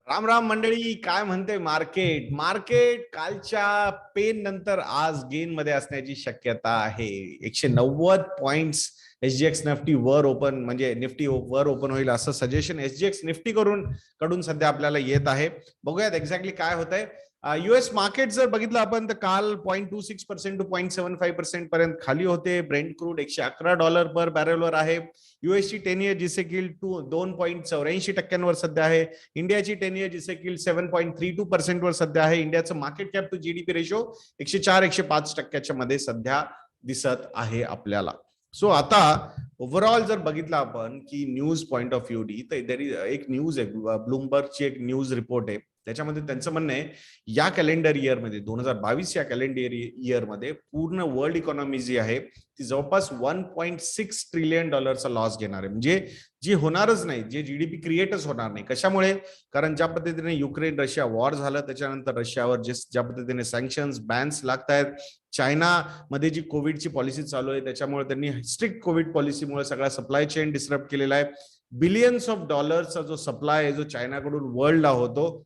राम राम मंडळी, काय म्हणते मार्केट? मार्केट कालच्या पेन नंतर आज गेन मध्ये असण्याची शक्यता आहे. 190 पॉइंट्स एसजीएक्स निफ्टी वर ओपन, म्हणजे निफ्टी वर ओपन होईल असं सजेशन एसजीएक्स निफ्टी कडून सध्या आपल्याला येत आहे. बघूयात एक्झॅक्टली काय होत आहे. युएस मार्केट जर बघितलं आपण तर काल 0.26% टू 0.75% पर्यंत खाली होते. ब्रेंट क्रूड $111 पर बॅरेलवर आहे. युएसची 10 इयर जिसे किल 2.84% सध्या आहे. इंडियाची 10 इयर जिसे किल 7.32% वर सध्या आहे. इंडियाचं market cap to GDP ratio 104-105% मध्ये सध्या दिसत आहे आपल्याला. सो आता ओव्हरऑल जर बघितलं आपण की news point of view D, तर एक न्यूज आहे, ब्लूमबर्गची एक न्यूज रिपोर्ट आहे. त्याच्यामध्ये त्यांचं म्हणणं आहे या कॅलेंडर इयरमध्ये 2022 या कॅलेंडर इयरमध्ये पूर्ण वर्ल्ड इकॉनॉमी जी आहे ती जवळपास $1.6 ट्रिलियन लॉस घेणार आहे. म्हणजे जी होणारच नाही, जे जीडीपी क्रिएटच होणार नाही. कशामुळे? कारण ज्या पद्धतीने युक्रेन रशिया वॉर झालं, त्याच्यानंतर रशियावर ज्या पद्धतीने सँक्शन्स बॅन्स लागत आहेत, चायनामध्ये जी कोविडची पॉलिसी चालू आहे त्याच्यामुळे त्यांनी स्ट्रिक्ट कोविड पॉलिसीमुळे सगळा सप्लाय चेन डिस्टर्ब केलेला आहे. बिलियन्स ऑफ डॉलर्सचा जो सप्लाय आहे जो चायनाकडून वर्ल्डला होतो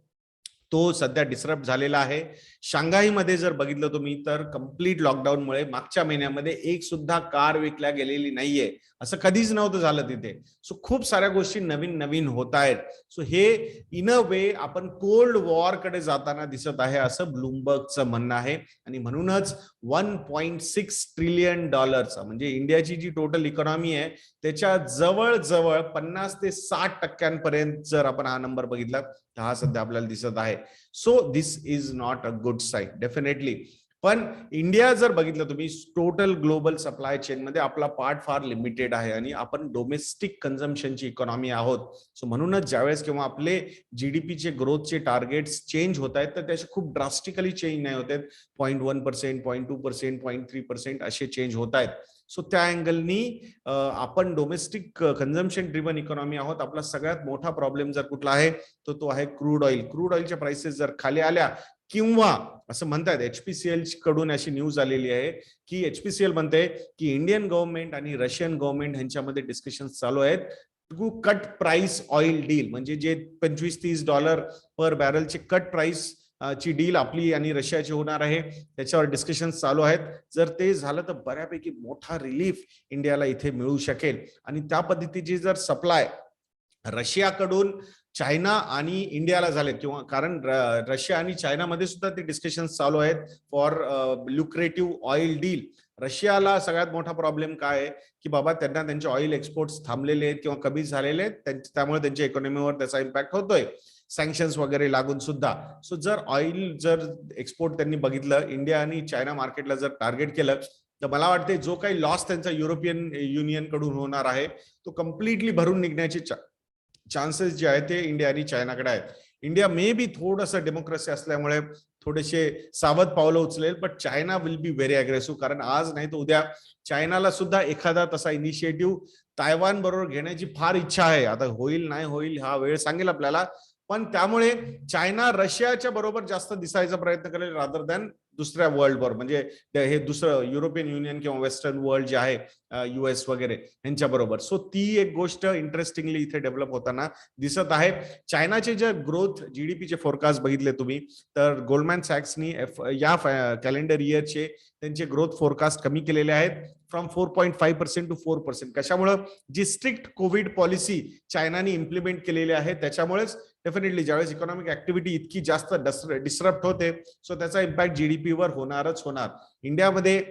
तो सध्या डिस्टर्ब झालेला आहे. शांघाईमध्ये जर बघितलं तुम्ही तर कम्प्लीट लॉकडाऊनमुळे मागच्या महिन्यामध्ये एक सुद्धा कार विकल्या गेलेली नाहीये, असं कधीच नव्हतं झालं तिथे. सो खूप साऱ्या गोष्टी नवीन नवीन होत आहेत. सो हे इन अ वे आपण कोल्ड वॉर कडे जाताना दिसत आहे असं ब्लूमबर्गचं म्हणणं आहे. आणि म्हणूनच $1.6 ट्रिलियन म्हणजे इंडियाची जी टोटल इकॉनॉमी आहे त्याच्या जवळजवळ 50 ते 60% जर आपण हा नंबर बघितला तर हा सध्या आपल्याला दिसत आहे. So this is not a good sign definitely. पण इंडिया जर बघितलं तुम्ही टोटल ग्लोबल सप्लाय चेन मध्ये आपला पार्ट फार लिमिटेड आहे आणि आपण डोमेस्टिक कन्झम्पशनची इकॉनॉमी आहोत. सो म्हणूनच ज्यावेळेस किंवा आपले जीडीपीचे ग्रोथचे टार्गेट्स चेंज होत आहेत तर त्याचे खूप ड्रास्टिकली चेंज नाही होत आहेत. 0.1%, 0.2%, 0.3% असे चेंज होत आहेत. सो त्या अँगलनी आपण डोमेस्टिक कन्झम्पशन ड्रिव्हन इकॉनॉमी आहोत. आपला सगळ्यात मोठा प्रॉब्लेम जर कुठला आहे तर तो आहे क्रूड ऑइल. क्रूड ऑइलच्या प्राइसेस जर खाली आल्या किंवा असं म्हणतात, एचपीसीएल कडून अशी न्यूज आलेली आहे की एचपीसीएल म्हणते की इंडियन गव्हर्नमेंट आणि रशियन गव्हर्नमेंट यांच्यामध्ये डिस्कशन चालू आहेत to cut price oil deal, म्हणजे जे $25-30 पर बॅरलचे कट प्राइस ची डील आपली आणि रशियाची होणार आहे त्याच्यावर डिस्कशन चालू आहेत. जर ते झालं तर बऱ्यापैकी मोठा रिलीफ इंडियाला इथे मिळू शकेल. आणि त्या पद्धतीची जर सप्लाय रशियाकडून चायना आणि इंडियाला झाले किंवा कारण रशिया आणि चायनामध्ये सुद्धा ते डिस्कशन चालू आहेत फॉर लुक्रेटिव्ह ऑइल डील. रशियाला सगळ्यात मोठा प्रॉब्लेम काय आहे की बाबा त्यांना त्यांचे ऑइल एक्सपोर्ट्स थांबलेले आहेत किंवा कमी झालेले आहेत, त्यामुळे त्यांच्या इकॉनॉमीवर त्याचा इम्पॅक्ट होतोय, सँक्शन्स वगैरे लागून सुद्धा. सो जर ऑइल जर एक्सपोर्ट त्यांनी बघितलं इंडिया आणि चायना मार्केटला जर टार्गेट केलं तर मला वाटते जो काही लॉस त्यांचा युरोपियन युनियन कडून होणार आहे तो कम्प्लिटली भरून निघण्याचे चान्सेस जे आहेत ते इंडिया आणि चायनाकडे आहेत. इंडिया मे बी थोडंसं डेमोक्रेसी असल्यामुळे थोडेसे सावध पावलं उचलेल, पण China will be very aggressive. कारण आज नाही तर उद्या चायनाला सुद्धा एखादा तसा इनिशिएटिव्ह तायवान बरोबर घेण्याची फार इच्छा आहे. आता होईल नाही होईल हा वेळ सांगेल आपल्याला, पण त्यामुळे चायना रशियाच्या बरोबर जास्त दिसायचा प्रयत्न करेल रादर दॅन दुसऱ्या वर्ल्ड वर, म्हणजे हे दुसरं युरोपियन युनियन किंवा वेस्टर्न वर्ल्ड जे आहे युएस वगैरे यांच्या बरोबर. सो ती एक गोष्ट इंटरेस्टिंगली इथे डेव्हलप होताना दिसत आहे. चायनाचे जे ग्रोथ जीडीपीचे फोरकास्ट बघितले तुम्ही तर गोल्डमॅन सॅक्सनी या कॅलेंडर इयरचे त्यांचे ग्रोथ फोरकास्ट कमी केलेले आहेत फ्रॉम 4.5% टू 4%. कशामुळे? जी स्ट्रिक्ट कोविड पॉलिसी चायनाने इम्प्लिमेंट केलेली आहे त्याच्यामुळेच डेफिनेटली ज्यावेळेस इकॉनॉमिक ऍक्टिव्हिटी इतकी जास्त डिस्टर्ब होते सो त्याचा इम्पॅक्ट जीडीपी वर होणारच होणार. इंडियामध्ये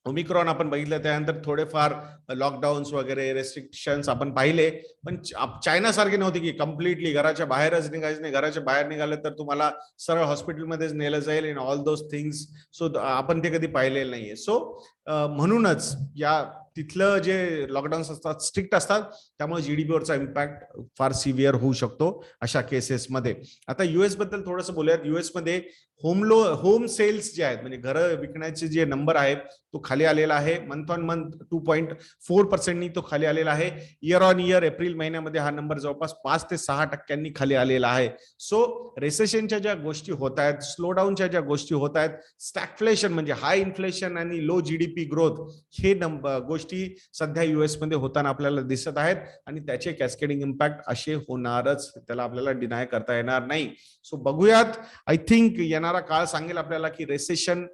ओमिक्रॉन आपण बघितलं त्यानंतर थोडेफार लॉकडाऊन्स वगैरे रेस्ट्रिक्शन्स आपण पाहिले, पण चायना सारखे नव्हते की कम्प्लिटली घराच्या बाहेरच निघायचं नाही. घराच्या बाहेर निघालं तर तुम्हाला सरळ हॉस्पिटलमध्येच नेलं जाईल in all those things. So आपण ते कधी पाहिलेलं नाहीये. सो म्हणूनच या तिथलं जे लॉकडाऊन्स असतात स्ट्रिक्ट असतात त्यामुळे जीडीपीवरचा इम्पॅक्ट फार सिव्हिअर होऊ शकतो अशा केसेसमध्ये. आता युएस बद्दल थोडंसं बोलूयात. युएस मध्ये होम सेल्स जे आहेत म्हणजे घरं विकण्याचे जे नंबर आहे तो खाली आलेला आहे. मंथ ऑन मंथ 2.4% तो खाली आलेला आहे. इयर ऑन इयर एप्रिल महिन्यामध्ये हा नंबर जवळपास 5 ते 6% खाली आलेला आहे. सो रिसेशनच्या ज्या गोष्टी होत आहेत, स्लो डाऊनच्या ज्या गोष्टी होत आहेत, स्टॅगफ्लेशन म्हणजे हाय इन्फ्लेशन आणि लो जीडीपी ग्रोथ हे गोष्टी गोष्टी सध्या US मध्ये होताना आपल्याला दिसत आहेत आणि त्याचे कॅस्केडिंग इम्पॅक्ट असे होणारच, त्याला आपल्याला डिनाय करता येणार नाही. सो बघूयात, आय थिंक येणारा काळ सांगेल आपल्याला की रेसेशन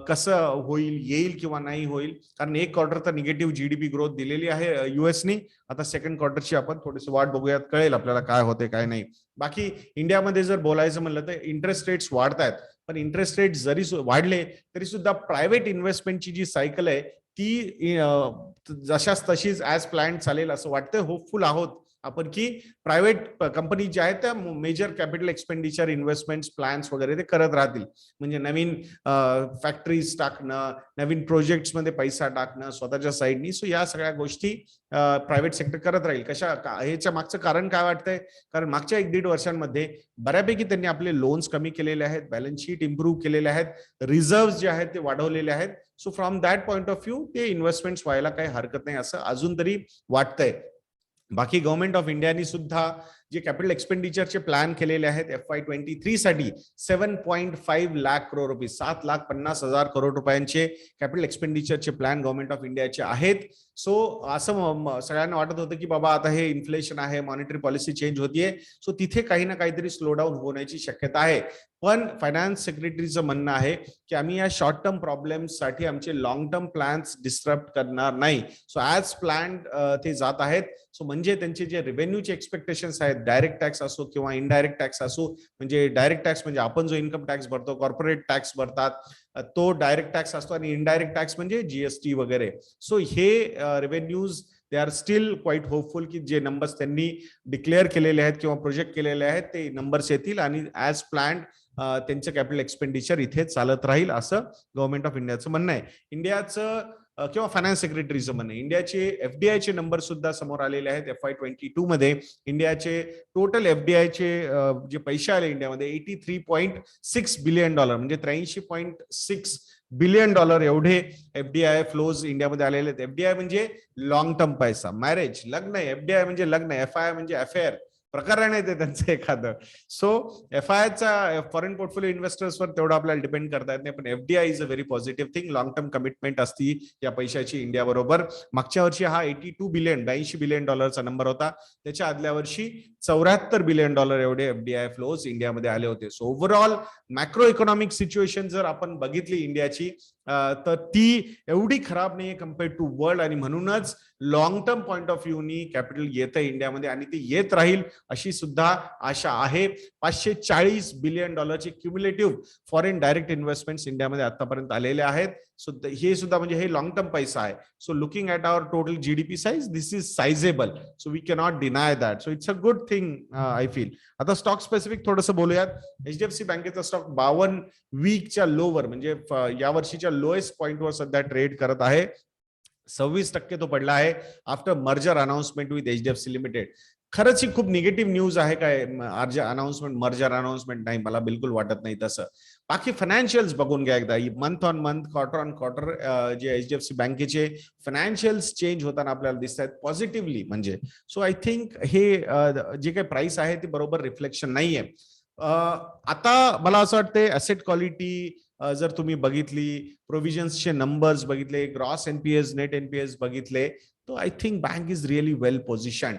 कसं होईल, येईल किंवा नाही होईल. कारण एक क्वार्टर तर निगेटिव्ह जीडीपी ग्रोथ दिलेली आहे युएसनी. आता सेकंड क्वार्टरची आपण थोडीशी वाट बघूयात, कळेल आपल्याला काय होते काय नाही. बाकी इंडियामध्ये जर बोलायचं म्हणलं तर इंटरेस्ट रेट्स वाढतायत, पण इंटरेस्ट रेट जरी वाढले तरी सुद्धा प्रायव्हेट इन्व्हेस्टमेंटची जी सायकल आहे ती जशाच तशीच ऍज प्लॅन चालेल असं वाटतं. होपफुल आहोत आपण की प्रायव्हेट कंपनी ज्या आहेत त्या major capital expenditure investment plans वगैरे ते करत राहतील. म्हणजे नवीन फॅक्टरीज टाकणं, नवीन प्रोजेक्ट्स मध्ये पैसा टाकणं स्वतःच्या साईडनी. सो या सगळ्या गोष्टी प्रायव्हेट सेक्टर करत राहील. ह्याच्या मागचं कारण काय वाटतंय? कारण मागच्या 1-1.5 वर्षांमध्ये बऱ्यापैकी त्यांनी आपले लोन्स कमी केलेले आहेत, बॅलन्स शीट इम्प्रूव्ह केलेले आहेत, रिझर्व्ह जे आहेत ते वाढवलेले आहेत. So from that point of view ते इन्व्हेस्टमेंट्स व्हायला काही हरकत नाही असं अजून तरी वाटतंय. बाकी गव्हर्नमेंट ऑफ इंडियानी सुद्धा जे कॅपिटल एक्सपेंडिचरचे प्लॅन केलेले आहेत FY23 साठी 7.5 लाख करोड रुपये, 7,50,000 करोड रुपयांचे कॅपिटल एक्सपेंडिचरचे प्लॅन गव्हर्नमेंट ऑफ इंडियाचे आहेत. सो असं सगळ्यांना वाटत होतं की बाबा आता हे इन्फ्लेशन आहे, मॉनिटरी पॉलिसी चेंज होतीये, सो तिथे काही ना काहीतरी स्लो डाऊन होण्याची शक्यता आहे. पण फायनान्स सेक्रेटरीचं म्हणणं आहे की आम्ही या शॉर्ट टर्म प्रॉब्लेम्स साठी आमचे लॉंग टर्म प्लॅन्स डिस्टर्ब करणार नाही. सो ऍज प्लॅन ते जात आहेत. सो म्हणजे त्यांचे जे रेव्हेन्यूचे एक्सपेक्टेशन्स आहेत, डायरेक्ट टॅक्स असो किंवा इनडायरेक्ट टॅक्स असो, म्हणजे डायरेक्ट टॅक्स म्हणजे आपण जो इन्कम टॅक्स भरतो, कॉर्पोरेट टॅक्स भरतात, तो डायरेक्ट टॅक्स असतो, आणि इनडायरेक्ट टॅक्स म्हणजे जीएसटी वगैरे. सो हे revenues they are still quite hopeful की जे नंबर्स त्यांनी डिक्लेअर केलेले आहेत किंवा प्रोजेक्ट केलेले आहेत ते नंबर्स येतील आणि ऍज प्लॅन्ड त्यांचं कॅपिटल एक्सपेंडिचर इथे चालत राहील असं गव्हर्नमेंट ऑफ इंडियाचं म्हणणं आहे. इंडियाचं किंवा फायनान्स सेक्रेटरीचं म्हणणं. इंडियाचे एफडीआयचे नंबर सुद्धा समोर आलेले आहेत. FY22 मध्ये इंडियाचे टोटल एफडीआयचे जे पैसे आले इंडियामध्ये $83.6 बिलियन, म्हणजे $83.6 बिलियन एवढे एफडीआय फ्लोज इंडियामध्ये आलेले आहेत. एफडीआय म्हणजे लॉंग टर्म पैसा, मॅरेज, लग्न आहे. एफडीआय म्हणजे लग्न, एफआय म्हणजे अफेअर, प्रकार नाही ते त्यांचं एखादं. सो एफआयचा फॉरेन पोर्टफोलिओ इन्व्हेस्टर्सवर तेवढं आपल्याला डिपेंड करता येत नाही, पण FDI is a very positive thing. Long term commitment असती या पैशाची इंडिया बरोबर. मागच्या वर्षी हा $82 बिलियन, $82 बिलियन नंबर होता. त्याच्या आदल्या वर्षी $74 बिलियन एवढे एफडीआय फ्लोज इंडियामध्ये आले होते. So overall macro economic situation जर आपण बघितली इंडियाची तर ती एवढी खराब नाहीये कम्पेअर्ड टू वर्ल्ड, आणि म्हणूनच लॉंग टर्म पॉइंट ऑफ व्ह्यूनी कॅपिटल येतं इंडियामध्ये आणि ते येत राहील अशी सुद्धा आशा आहे. $540 billion cumulative foreign direct investments इंडियामध्ये आतापर्यंत आलेले आहेत. सो हे सुद्धा म्हणजे हे लॉंग टर्म पैसा आहे. So looking at our total GDP size, this is sizeable, so we cannot deny that. So it's a good thing I feel. आता स्टॉक स्पेसिफिक थोडंसं बोलूयात. एचडीएफसी बँकेचा स्टॉक 52 वीकच्या लोवर, म्हणजे या वर्षीच्या लोएस्ट पॉइंटवर सध्या ट्रेड करत आहे. 26% तो पडला आहे after merger announcement with HDFC limited. खरंच ही खूप निगेटिव्ह न्यूज आहे काय? Announcement, merger announcement? नाही, मला बिलकुल वाटत नाही तसं. बाकी फायनान्शियल्स बघून घ्या एकदा. Month on month, quarter on quarter जे एचडीएफसी बँकेचे फायनान्शियल्स चेंज होताना आपल्याला दिसत आहेत पॉझिटिव्हली. म्हणजे सो आय थिंक हे जे काही प्राइस आहे ते बरोबर रिफ्लेक्शन नाहीये. आता मला असं वाटतंय ऍसेट क्वालिटी जर तुम्ही बघितली, प्रोव्हिजन्सचे नंबर्स बघितले, ग्रॉस एनपीएस, नेट एनपीएस बघितले, तर I think bank is really well position.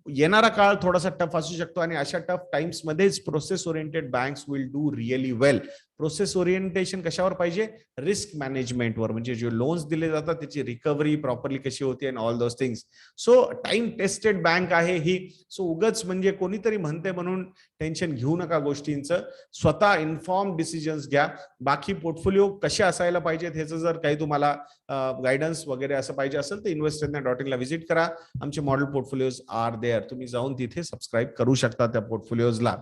येणारा काळ थोडासा टफ असू शकतो आणि अशा टफ टाइम्स मध्येच process oriented banks will do really well. Process orientation कशावर पाहिजे? रिस्क मॅनेजमेंटवर, म्हणजे जे लोन्स दिले जातात त्याची रिकव्हरी प्रॉपरली कशी होती and all those things. So time tested bank आहे ही. सो उगच म्हणजे कोणीतरी म्हणते म्हणून टेन्शन घेऊ नका गोष्टींचं. स्वतः इन्फॉर्म डिसिजन्स घ्या. बाकी पोर्टफोलिओ कसे असायला पाहिजेत ह्याचं जर काही तुम्हाला गायडन्स वगैरे असं पाहिजे असेल तर investor.in व्हिजिट करा. आमचे मॉडेल पोर्टफोलिओज आर देअर. तुम्ही जाऊन तिथे सबस्क्राईब करू शकता त्या पोर्टफोलिओजला.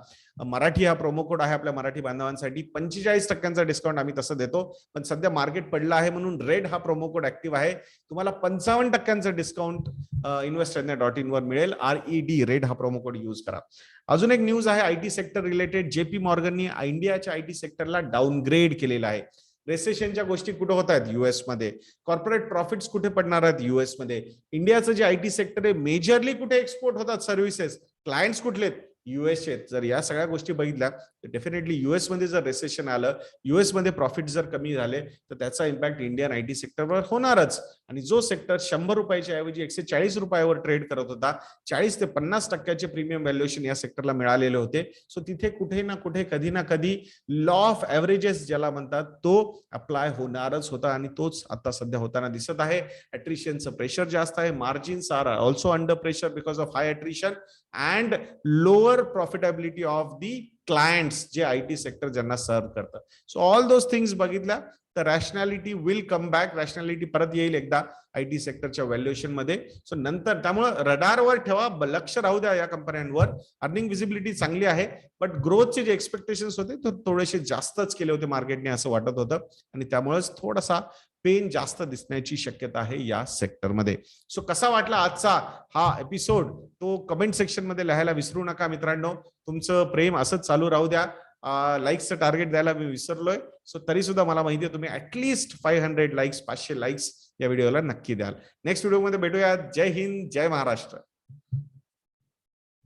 मराठी हा प्रोमो कोड आहे आपल्या मराठी बांधवांसाठी. 45% डिस्काउंट आम्ही तसं देतो, पण सध्या मार्केट पडलं आहे म्हणून रेड हा प्रोमो कोड ऍक्टिव्ह आहे. तुम्हाला 55% डिस्काउंट investor.in वर मिळेल. RED, रेड हा प्रोमो कोड यूज करा. अजून एक न्यूज आहे आयटी सेक्टर रिलेटेड. जेपी मॉर्गननी इंडियाच्या आयटी सेक्टरला डाऊनग्रेड केलेला आहे. रेसेशनच्या गोष्टी कुठे होत आहेत? युएस मध्ये. कॉर्पोरेट प्रॉफिट्स कुठे पडणार आहेत? युएस मध्ये. इंडियाचं जे आयटी सेक्टर आहे मेजरली कुठे एक्सपोर्ट होतात सर्व्हिसेस, क्लायंट्स कुठले? US आहेत, जर या सगळ्या गोष्टी बघितल्या तर डेफिनेटली US मध्ये जर रिसेशन आलं, US मध्ये प्रॉफिट जर कमी झाले तर त्याचा इम्पॅक्ट इंडियन आयटी सेक्टरवर होणारच. आणि जो सेक्टर 100 रुपयाच्या ऐवजी 140 रुपयावर ट्रेड करत होता, 40 ते 50% प्रीमियम व्हॅल्युएशन या सेक्टरला मिळालेले होते. सो तिथे कुठे ना कुठे कधी ना कधी लॉ ऑफ एव्हरेजेस ज्याला म्हणतात तो अप्लाय होणारच होता आणि तोच आता सध्या होताना दिसत आहे. अट्रिशनचं प्रेशर जास्त आहे, margins are also under pressure because of high attrition and lower profitability of the clients जे आयटी सेक्टर ज्यांना सर्व करतात. सो ऑल दोज थिंग्स बघितल्या तर rationality will come back, rationality परत येईल एकदा आयटी सेक्टरच्या व्हॅल्युएशन मध्ये. सो नंतर त्यामुळे रडारवर ठेवा, लक्ष राहू द्या या कंपन्यांवर. अर्निंग विजिबिलिटी चांगली आहे, बट ग्रोथचे जे एक्सपेक्टेशन्स होते ते थोडेसे जास्तच केले होते मार्केटने असं वाटत होतं आणि त्यामुळेच थोडासा पेन जास्त दिसण्याची शक्यता आहे या सेक्टरमध्ये. सो कसा वाटला आजचा हा एपिसोड तो कमेंट सेक्शन मध्ये लिहायला विसरू नका मित्रांनो. तुमचं प्रेम असंच चालू राहू द्या. लाईक्सचं टार्गेट द्यायला मी विसरलोय. सो तरी सुद्धा मला माहिती आहे तुम्ही ऍटलीस्ट 500 लाईक्स, 500 लाईक्स या व्हिडिओला नक्की द्याल. नेक्स्ट व्हिडिओमध्ये भेटूया. जय हिंद, जय महाराष्ट्र.